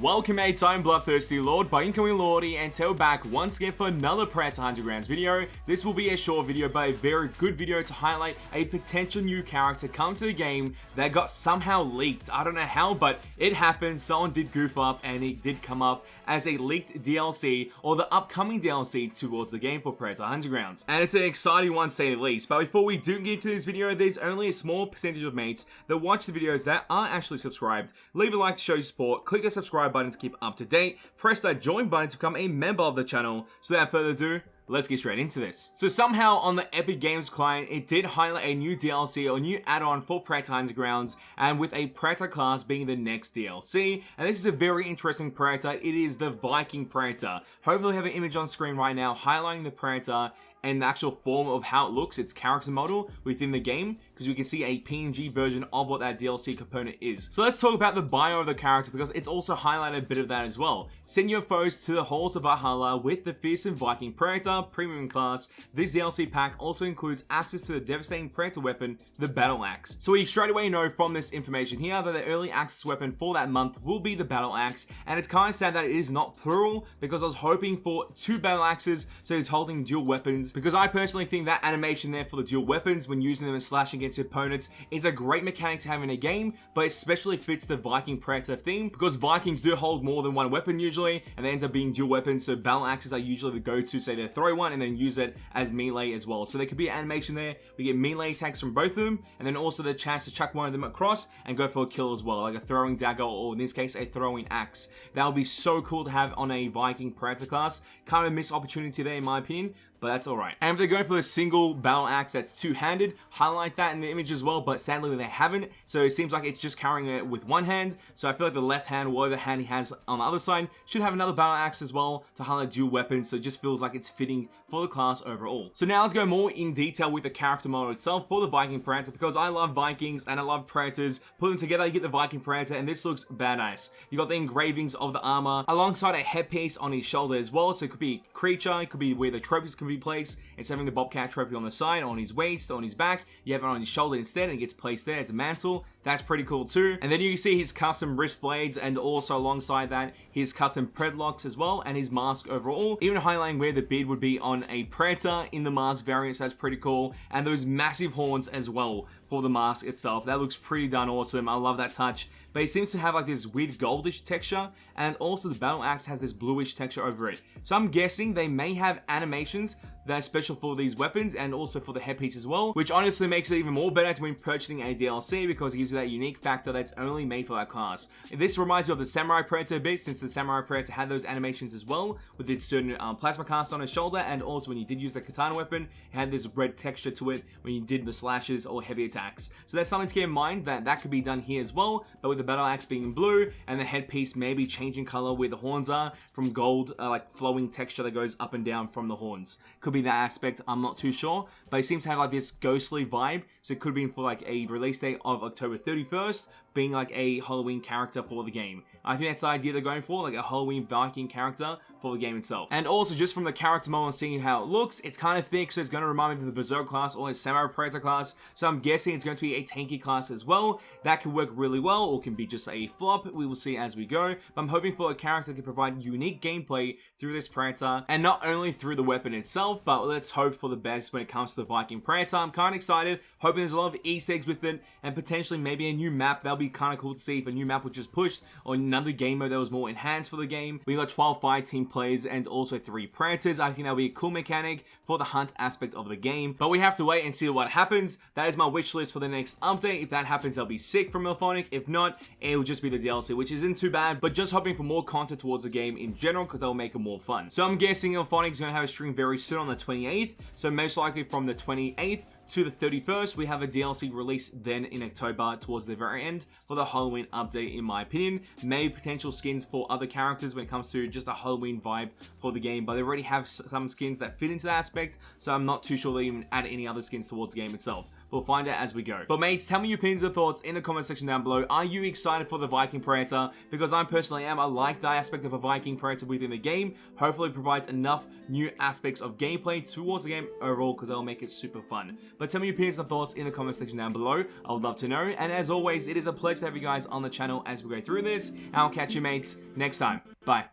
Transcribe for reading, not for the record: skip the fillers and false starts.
Welcome mates, I'm BloodThirstyLord by Incoming Lordy, and today we're back once again for another Predator Undergrounds video. This will be a short video, but a very good video to highlight a potential new character come to the game that got somehow leaked. I don't know how, but it happened. Someone did goof up and it did come up as a leaked DLC or the upcoming DLC towards the game for Predator Undergrounds. And it's an exciting one to say the least. But before we do get into this video, there's only a small percentage of mates that watch the videos that are actually subscribed. Leave a like to show your support, click the subscribe button to keep up to date, press that join button to become a member of the channel. So without further ado, let's get straight into this. So somehow on the Epic Games client, it did highlight a new DLC or new add-on for Predator Undergrounds, and with a Predator class being the next DLC. And this is a very interesting Predator. It is the Viking Predator. Hopefully we have an image on screen right now highlighting the Predator and the actual form of how it looks, its character model within the game, because we can see a PNG version of what that DLC component is. So let's talk about the bio of the character, because it's also highlighted a bit of that as well. Send your foes to the halls of Valhalla with the fearsome Viking Predator premium class. This DLC pack also includes access to the devastating Predator weapon, the Battle Axe. So we straight away know from this information here that the early access weapon for that month will be the Battle Axe, and it's kind of sad that it is not plural, because I was hoping for 2 Battle Axes, so he's holding dual weapons, because I personally think that animation there for the dual weapons when using them and slashing against opponents is a great mechanic to have in a game, but especially fits the Viking Predator theme, because Vikings do hold more than one weapon usually, and they end up being dual weapons, so Battle Axes are usually the go-to, say they throw one and then use it as melee as well. So there could be an animation there, we get melee attacks from both of them, and then also the chance to chuck one of them across and go for a kill as well, like a throwing dagger, or in this case a throwing axe. That would be so cool to have on a Viking Predator class. Kind of a missed opportunity there in my opinion, but that's alright. And if they're going for a single battle axe that's two-handed, highlight that in the image as well, but sadly they haven't, so it seems like it's just carrying it with one hand. So I feel like the left hand, whatever hand he has on the other side, should have another battle axe as well to highlight dual weapons, so it just feels like it's fitting for the class overall. So now let's go more in detail with the character model itself for the Viking Predator, because I love Vikings and I love Predators. Put them together, you get the Viking Predator, and this looks badass. You got the engravings of the armor alongside a headpiece on his shoulder as well, so it could be creature, it could be where the trophies can be placed. Instead of having the Bobcat trophy on the side, on his waist, on his back, you have it on his shoulder instead, and it gets placed there as a mantle. That's pretty cool too. And then you can see his custom wrist blades, and also alongside that, his custom predlocks as well, and his mask overall, even highlighting where the beard would be on a Predator in the mask variant, so that's pretty cool. And those massive horns as well for the mask itself. That looks pretty darn awesome. I love that touch. But it seems to have like this weird goldish texture, and also the battle axe has this bluish texture over it. So I'm guessing they may have animations that are special for these weapons and also for the headpiece as well, which honestly makes it even more better when purchasing a DLC, because it gives you that unique factor that's only made for that class. This reminds me of the Samurai Predator a bit, since the Samurai Predator had those animations as well, with its certain plasma cast on his shoulder, and also when you did use the katana weapon, it had this red texture to it when you did the slashes or heavy attacks. So that's something to keep in mind, that could be done here as well, but with the battle axe being in blue, and the headpiece maybe changing color where the horns are, from gold, like flowing texture that goes up and down from the horns. Could be that aspect, I'm not too sure, but it seems to have like this ghostly vibe, so it could be for like a release date of October 31st, being like a Halloween character for the game. I think that's the idea they're going for, like a Halloween Viking character for the game itself. And also just from the character model and seeing how it looks, it's kind of thick, so it's going to remind me of the Berserk class or a Samurai Predator class, so I'm guessing it's going to be a tanky class as well. That can work really well, or can be just a flop, we will see as we go, but I'm hoping for a character that can provide unique gameplay through this Predator, and not only through the weapon itself, but let's hope for the best when it comes to the Viking Predator. I'm kind of excited, hoping there's a lot of Easter eggs with it, and potentially maybe a new map. That'll be kind of cool to see if a new map was just pushed, or another game mode that was more enhanced for the game. We got 12 fire team players and also 3 Predators. I think that'll be a cool mechanic for the hunt aspect of the game, but we have to wait and see what happens. That is my wish list for the next update. If that happens, I'll be sick from Milphonic. If not, it will just be the DLC, which isn't too bad, but just hoping for more content towards the game in general, because that will make it more fun. So I'm guessing Milphonic is going to have a stream very soon on the 28th, so most likely from the 28th to the 31st, we have a DLC release then in October towards the very end for the Halloween update, in my opinion. Maybe potential skins for other characters when it comes to just a Halloween vibe for the game, but they already have some skins that fit into that aspect, so I'm not too sure they even add any other skins towards the game itself. We'll find out as we go. But mates, tell me your opinions and thoughts in the comment section down below. Are you excited for the Viking Predator? Because I personally am. I like the aspect of a Viking Predator within the game. Hopefully it provides enough new aspects of gameplay towards the game overall, because that'll make it super fun. But tell me your opinions and thoughts in the comment section down below. I would love to know. And as always, it is a pleasure to have you guys on the channel as we go through this. And I'll catch you mates next time. Bye.